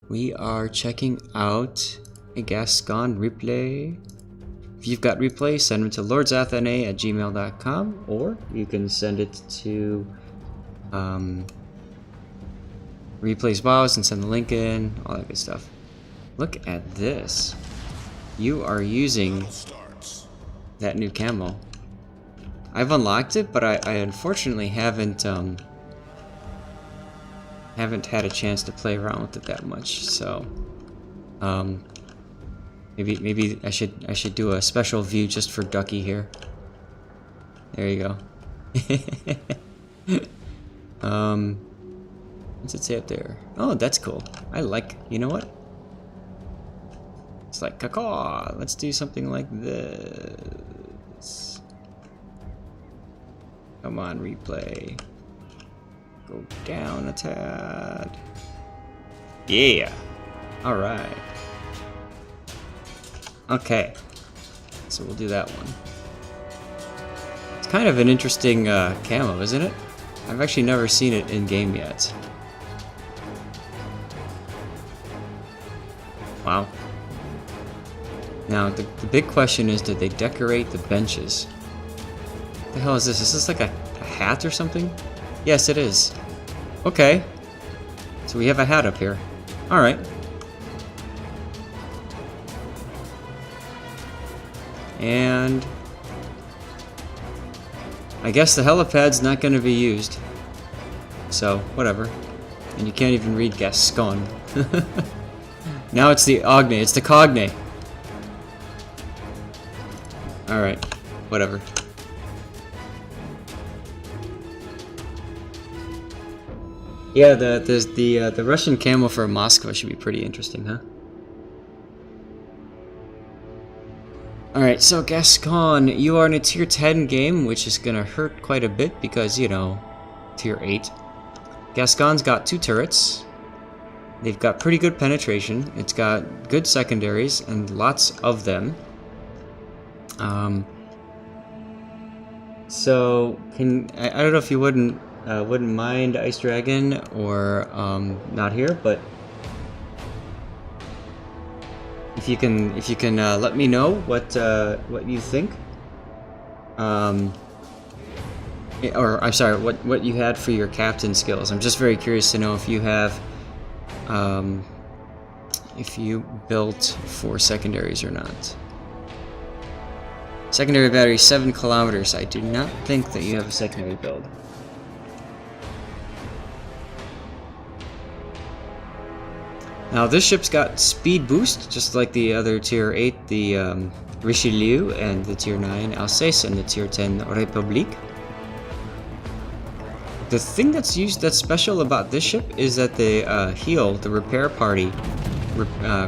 We are checking out a Gascogne replay. If you've got replay, send them to lordzathna@gmail.com, or you can send it to Replays Boss and send the link in, all that good stuff. Look at this. You are using that new camo. I've unlocked it, but I unfortunately haven't had a chance to play around with it that much. So maybe I should do a special view just for Ducky here. There you go. What's it say up there? Oh, that's cool. I like, you know what? It's like, caw. Let's do something like this. Come on, replay. Go down a tad. Yeah. All right. Okay. So we'll do that one. It's kind of an interesting camo, isn't it? I've actually never seen it in game yet. Wow. Now, the big question is, did they decorate the benches? What the hell is this? Is this like a hat or something? Yes, it is. Okay. So we have a hat up here. Alright. And I guess the helipad's not going to be used. So, whatever. And you can't even read Gascogne. Now it's the Ogne. It's the Cogne. Alright. Whatever. Yeah, the Russian camo for Moscow should be pretty interesting, huh? Alright, so Gascogne, you are in a tier 10 game, which is gonna hurt quite a bit because, you know, tier 8. Gascogne's got 2 turrets. They've got pretty good penetration. It's got good secondaries and lots of them. So I don't know if you wouldn't mind Ice Dragon or not here, but if you can let me know what you think, or I'm sorry, what you had for your captain skills. I'm just very curious to know if you have if you built for secondaries or not. Secondary battery 7 kilometers. I do not think that you have a secondary build. Now this ship's got speed boost, just like the other tier 8, the Richelieu, and the tier 9 Alsace, and the tier 10 République. The thing that's special about this ship is that the the repair party,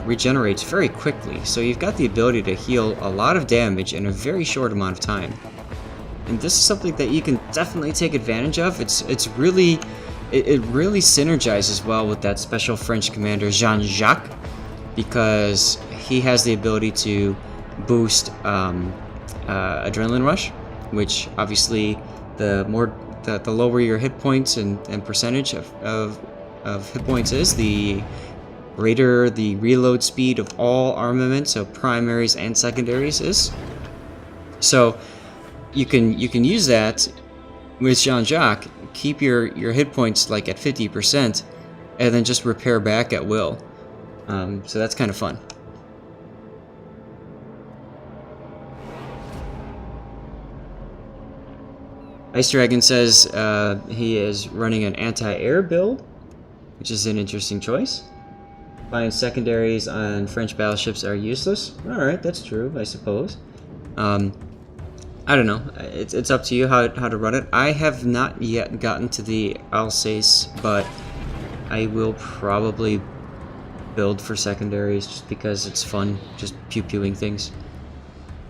regenerates very quickly. So you've got the ability to heal a lot of damage in a very short amount of time. And this is something that you can definitely take advantage of. It really synergizes well with that special French commander Jean-Jacques, because he has the ability to boost adrenaline rush, which obviously the lower your hit points and percentage of hit points is, the greater the reload speed of all armaments, so primaries and secondaries is. So you can use that with Jean-Jacques, keep your hit points like at 50%, and then just repair back at will. So that's kind of fun. Ice Dragon says he is running an anti-air build, which is an interesting choice. Buying secondaries on French battleships are useless. Alright, that's true, I suppose. I don't know. It's up to you how to run it. I have not yet gotten to the Alsace, but I will probably build for secondaries just because it's fun, just pew-pewing things.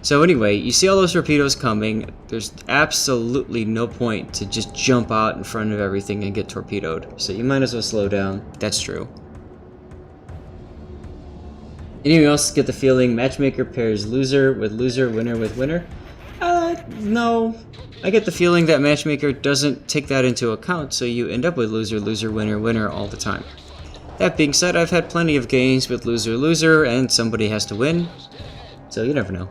So anyway, you see all those torpedoes coming. There's absolutely no point to just jump out in front of everything and get torpedoed. So you might as well slow down. That's true. Anyone else get the feeling matchmaker pairs loser with loser, winner with winner? No. I get the feeling that matchmaker doesn't take that into account, so you end up with loser, loser, winner, winner all the time. That being said, I've had plenty of games with loser-loser, and somebody has to win, so you never know.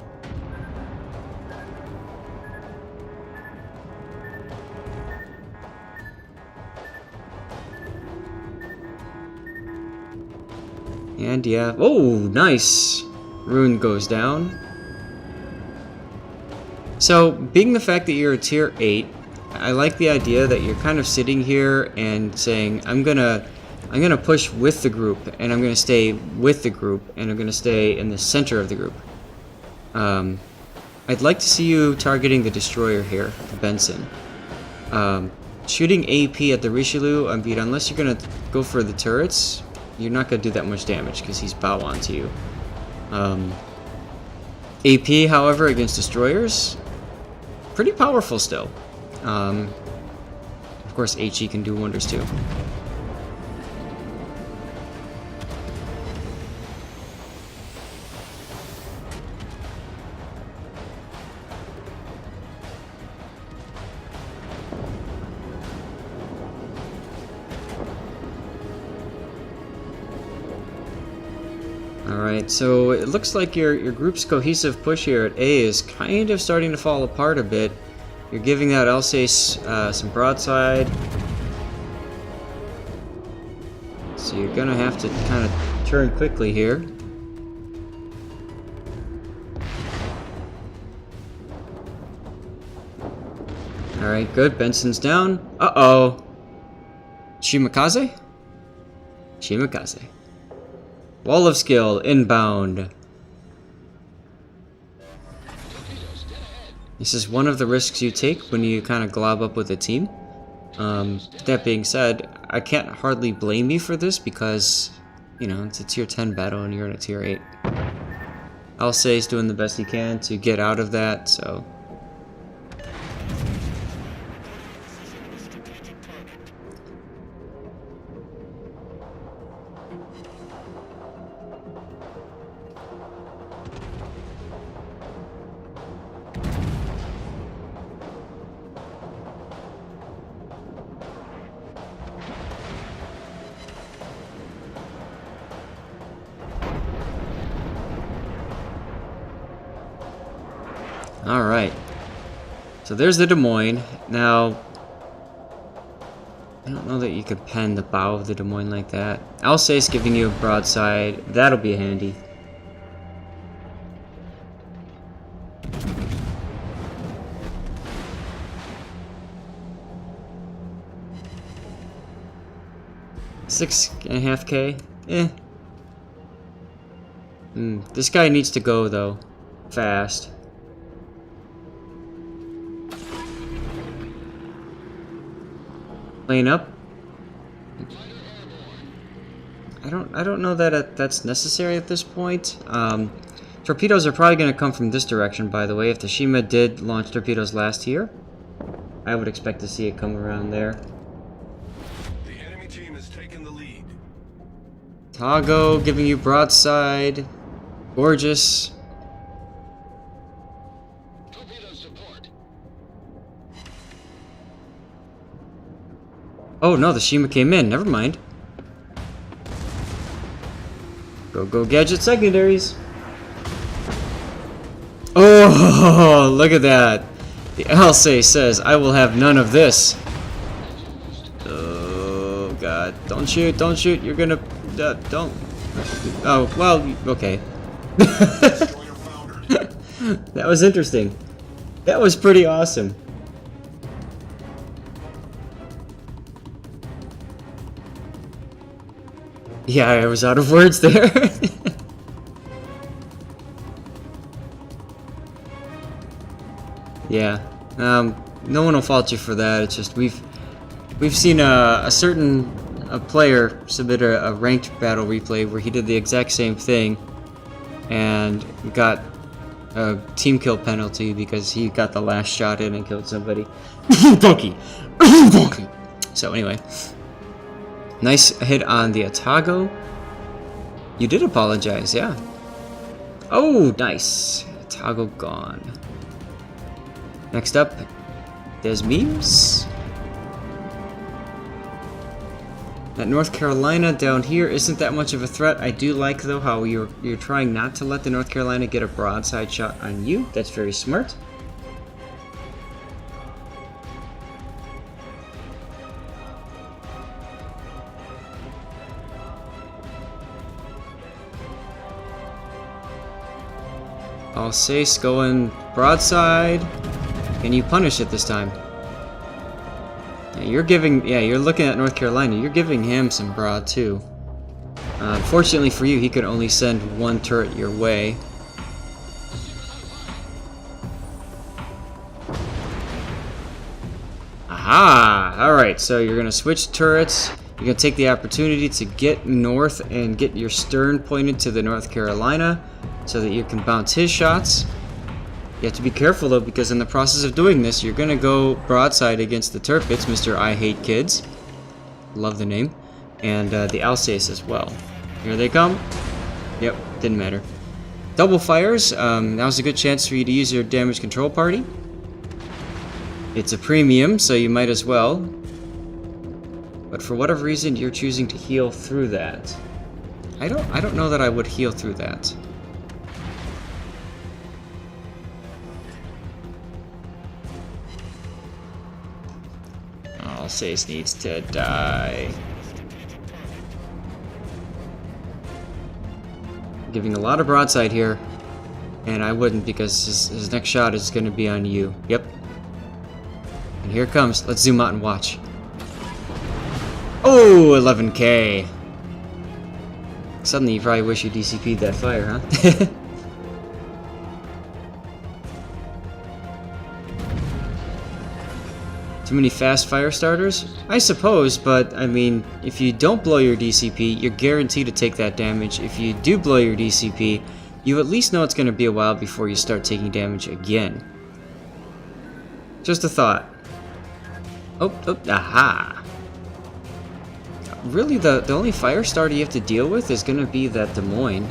And yeah, oh, nice! Rune goes down. So, being the fact that you're a tier 8, I like the idea that you're kind of sitting here and saying, I'm gonna push with the group, and I'm gonna stay with the group, and I'm gonna stay in the center of the group. I'd like to see you targeting the destroyer here, the Benson. Shooting AP at the Richelieu, I mean, unless you're gonna go for the turrets, you're not gonna do that much damage because he's bow on to you. AP, however, against destroyers, pretty powerful still. Of course, HE can do wonders too. Alright, so it looks like your group's cohesive push here at A is kind of starting to fall apart a bit. You're giving that Alsace some broadside. So you're gonna have to kind of turn quickly here. Alright, good. Benson's down. Uh-oh. Shimakaze? Shimakaze. Wall of Skill, inbound. This is one of the risks you take when you kind of glob up with a team. That being said, I can't hardly blame you for this because, you know, it's a tier 10 battle and you're in a tier 8. I'll say he's doing the best he can to get out of that, so... Alright, so there's the Des Moines. Now, I don't know that you could pen the bow of the Des Moines like that. Alsace giving you a broadside, that'll be handy. $6.5K? Eh. This guy needs to go, though. Fast. Plane up. I don't know that that's necessary at this point. Torpedoes are probably going to come from this direction, by the way. If the Shima did launch torpedoes last year, I would expect to see it come around there. The enemy team has taken the lead. Tago giving you broadside. Gorgeous. Oh no, the Shima came in. Never mind. Go gadget secondaries. Oh, look at that. The Alsace says, I will have none of this. Oh god. Don't shoot, don't shoot. You're gonna... don't... Oh, well, okay. That was interesting. That was pretty awesome. Yeah, I was out of words there. Yeah, no one will fault you for that. It's just we've seen a certain player submit a ranked battle replay where he did the exact same thing and got a team kill penalty because he got the last shot in and killed somebody. Donkey. So anyway. Nice hit on the Atago. You did apologize, yeah. Oh, nice. Atago gone. Next up, there's memes. That North Carolina down here isn't that much of a threat. I do like, though, how you're trying not to let the North Carolina get a broadside shot on you. That's very smart. Alsace going broadside. Can you punish it this time? Yeah, you're looking at North Carolina. You're giving him some broad too. Fortunately for you, he could only send one turret your way. Aha! Alright, so you're gonna switch turrets. You're gonna take the opportunity to get north and get your stern pointed to the North Carolina so that you can bounce his shots. You have to be careful though, because in the process of doing this, you're gonna go broadside against the Tirpitz, Mr. I Hate Kids. Love the name. And the Alsace as well. Here they come. Yep, didn't matter. Double fires. Now's a good chance for you to use your damage control party. It's a premium, so you might as well. But for whatever reason, you're choosing to heal through that. I don't know that I would heal through that. Alsace needs to die. Giving a lot of broadside here, and I wouldn't, because his next shot is going to be on you. Yep. And here it comes. Let's zoom out and watch. Oh, 11k. Suddenly you probably wish you DCP'd that fire, huh? Too many fast fire starters? I suppose, but I mean, if you don't blow your DCP, you're guaranteed to take that damage. If you do blow your DCP, you at least know it's going to be a while before you start taking damage again. Just a thought. Oh, aha! Really, the only fire starter you have to deal with is going to be that Des Moines.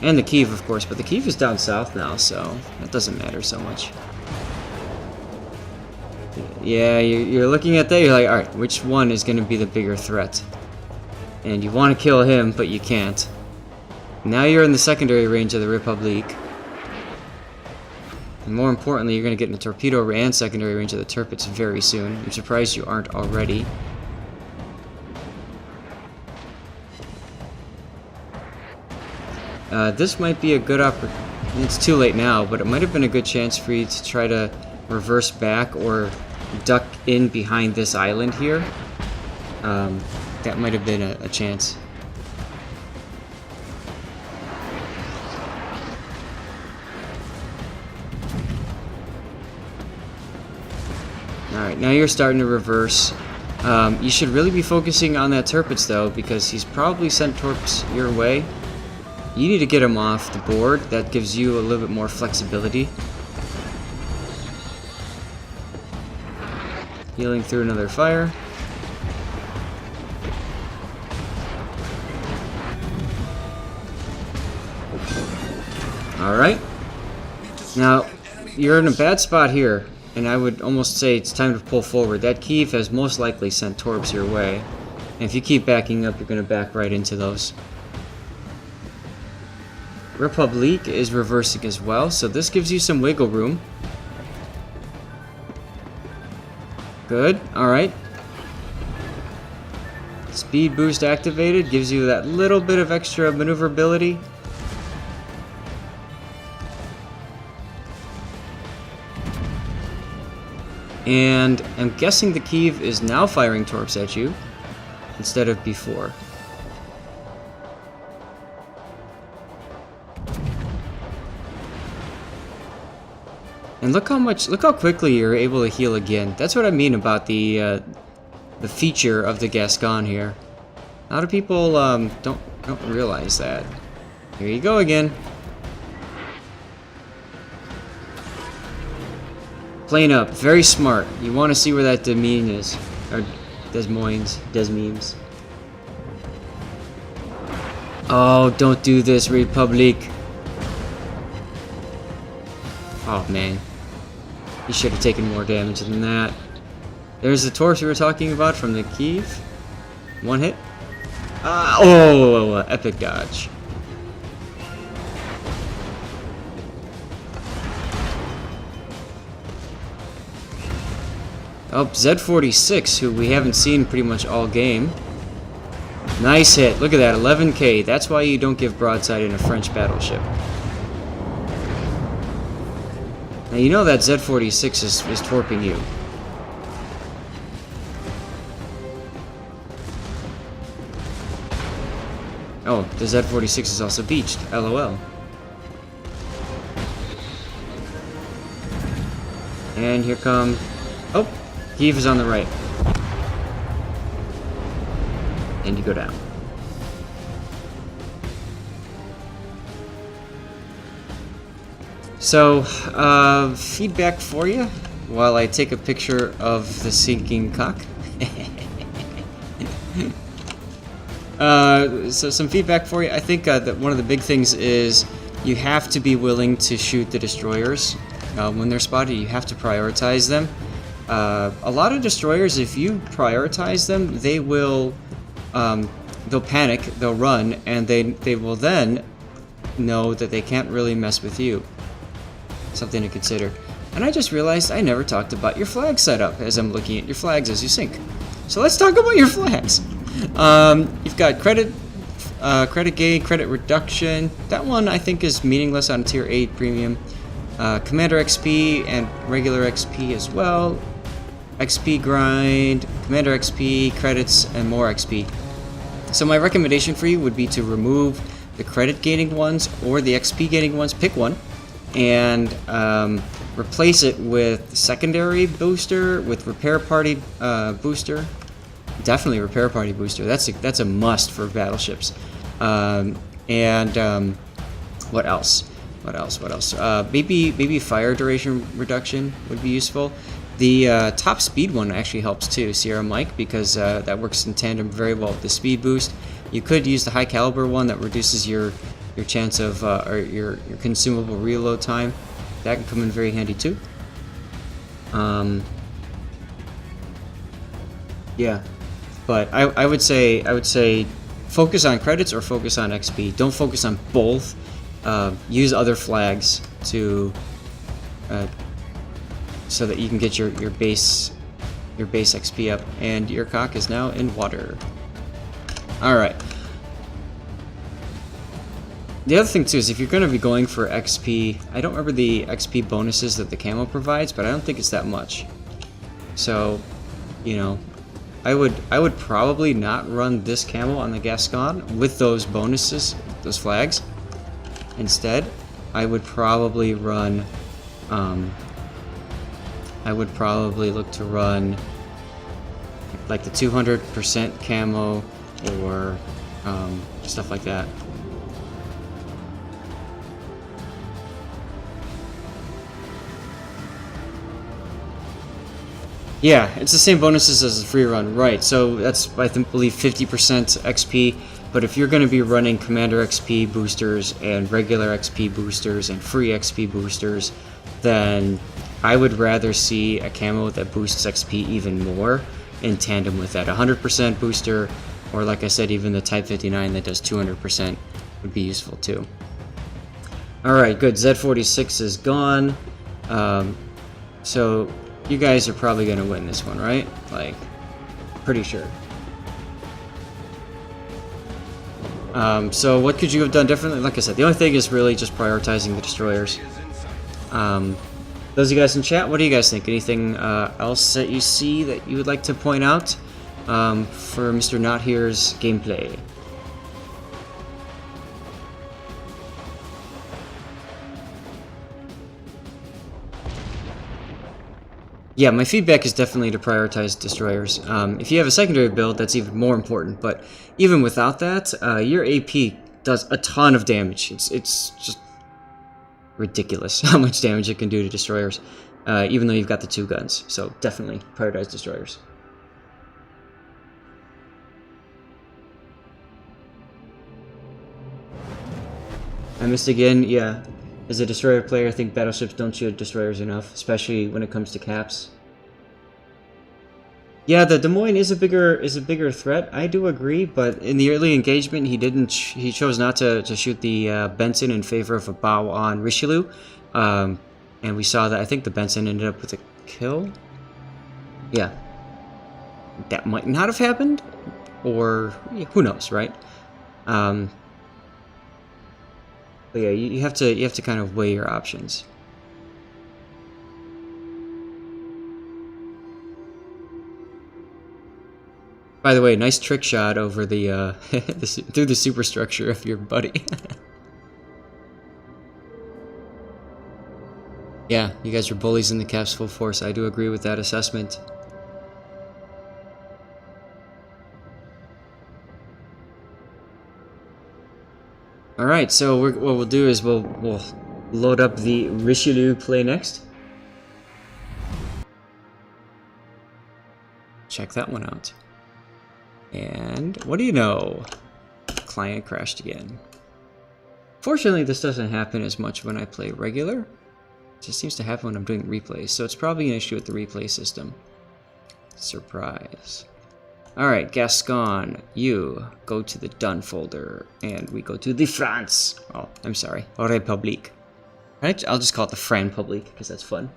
And the Kiev, of course, but the Kiev is down south now, so that doesn't matter so much. Yeah, you're looking at that, you're like, alright, which one is going to be the bigger threat? And you want to kill him, but you can't. Now you're in the secondary range of the Republique. And more importantly, you're going to get in the torpedo and secondary range of the Tirpitz very soon. I'm surprised you aren't already. This might be a good opportunity. It's too late now, but it might have been a good chance for you to try to reverse back or duck in behind this island here. That might have been a chance. Alright, now you're starting to reverse. You should really be focusing on that Tirpitz though, because he's probably sent torps your way. You need to get him off the board. That gives you a little bit more flexibility. Healing through another fire. Alright. Now, you're in a bad spot here, and I would almost say it's time to pull forward. That Kiev has most likely sent torps your way. And if you keep backing up, you're going to back right into those. Republique is reversing as well, so this gives you some wiggle room. Good, alright. Speed boost activated, gives you that little bit of extra maneuverability. And I'm guessing the Kiev is now firing torps at you, instead of before. And look how quickly you're able to heal again. That's what I mean about the feature of the Gascogne here. A lot of people don't realize that. Here you go again. Plane up, very smart. You want to see where that Des Moines is, or Des Moines. Oh, don't do this, Republique. Oh man. You should have taken more damage than that. There's the torch we were talking about from the Kiev. One hit. Oh, epic dodge. Oh, Z46, who we haven't seen pretty much all game. Nice hit. Look at that, 11k. That's why you don't give broadside in a French battleship. Now you know that Z46 is torping you. Oh, the Z46 is also beached. LOL. And here come... Oh, Kiev is on the right. And you go down. So, feedback for you while I take a picture of the sinking cock. So some feedback for you. I think that one of the big things is you have to be willing to shoot the destroyers when they're spotted. You have to prioritize them. A lot of destroyers, if you prioritize them, they will they'll panic, they'll run, and they will then know that they can't really mess with you. Something to consider. And I just realized I never talked about your flag setup as I'm looking at your flags as you sink. So let's talk about your flags. You've got credit gain, credit reduction. That one I think is meaningless on tier 8 premium. Commander XP and regular XP as well. XP grind, Commander XP, credits, and more XP. So my recommendation for you would be to remove the credit gaining ones or the XP gaining ones. Pick one and replace it with secondary booster, with repair party booster. Definitely repair party booster. That's a must for battleships. What else? What else? Maybe fire duration reduction would be useful. The top speed one actually helps too, Sierra Mike, because that works in tandem very well with the speed boost. You could use the high caliber one that reduces your chance of or your consumable reload time. That can come in very handy too. Yeah, but I would say focus on credits or focus on XP. Don't focus on both. Use other flags to so that you can get your base XP up. And your cock is now in water. All right. The other thing too is if you're going to be going for XP, I don't remember the XP bonuses that the camo provides, but I don't think it's that much. So, you know, I would probably not run this camo on the Gascogne with those bonuses, those flags. Instead, I would probably run. I would probably look to run like the 200% camo or stuff like that. Yeah, it's the same bonuses as the free run, right? So that's, I believe, 50% XP. But if you're going to be running Commander XP boosters and regular XP boosters and free XP boosters, then I would rather see a camo that boosts XP even more in tandem with that. 100% booster, or like I said, even the Type 59 that does 200% would be useful too. Alright, good. Z46 is gone. So you guys are probably going to win this one, right? Like, pretty sure. So what could you have done differently? Like I said, the only thing is really just prioritizing the destroyers. Those of you guys in chat, what do you guys think? Anything else that you see that you would like to point out for Mr. Not Here's gameplay? Yeah, my feedback is definitely to prioritize destroyers. If you have a secondary build, that's even more important, but even without that, your AP does a ton of damage. It's just ridiculous how much damage it can do to destroyers, even though you've got the 2 guns. So definitely prioritize destroyers. I missed again, yeah. As a destroyer player, I think battleships don't shoot destroyers enough, especially when it comes to caps. Yeah, the Des Moines is a bigger threat. I do agree, but in the early engagement, he chose not to shoot the Benson in favor of a bow on Richelieu, and we saw that. I think the Benson ended up with a kill. Yeah, that might not have happened, or yeah, who knows, right? But yeah, you have to kind of weigh your options. By the way, nice trick shot over the through the superstructure of your buddy. Yeah, you guys are bullies in the Caps full force. I do agree with that assessment. All right, so what we'll do is we'll load up the Richelieu play next. Check that one out. And what do you know? Client crashed again. Fortunately, this doesn't happen as much when I play regular. It just seems to happen when I'm doing replays, so it's probably an issue with the replay system. Surprise. Alright, Gascogne, you go to the done folder, and we go to the France. Oh, I'm sorry, République. I'll just call it the Fran Publique, because that's fun.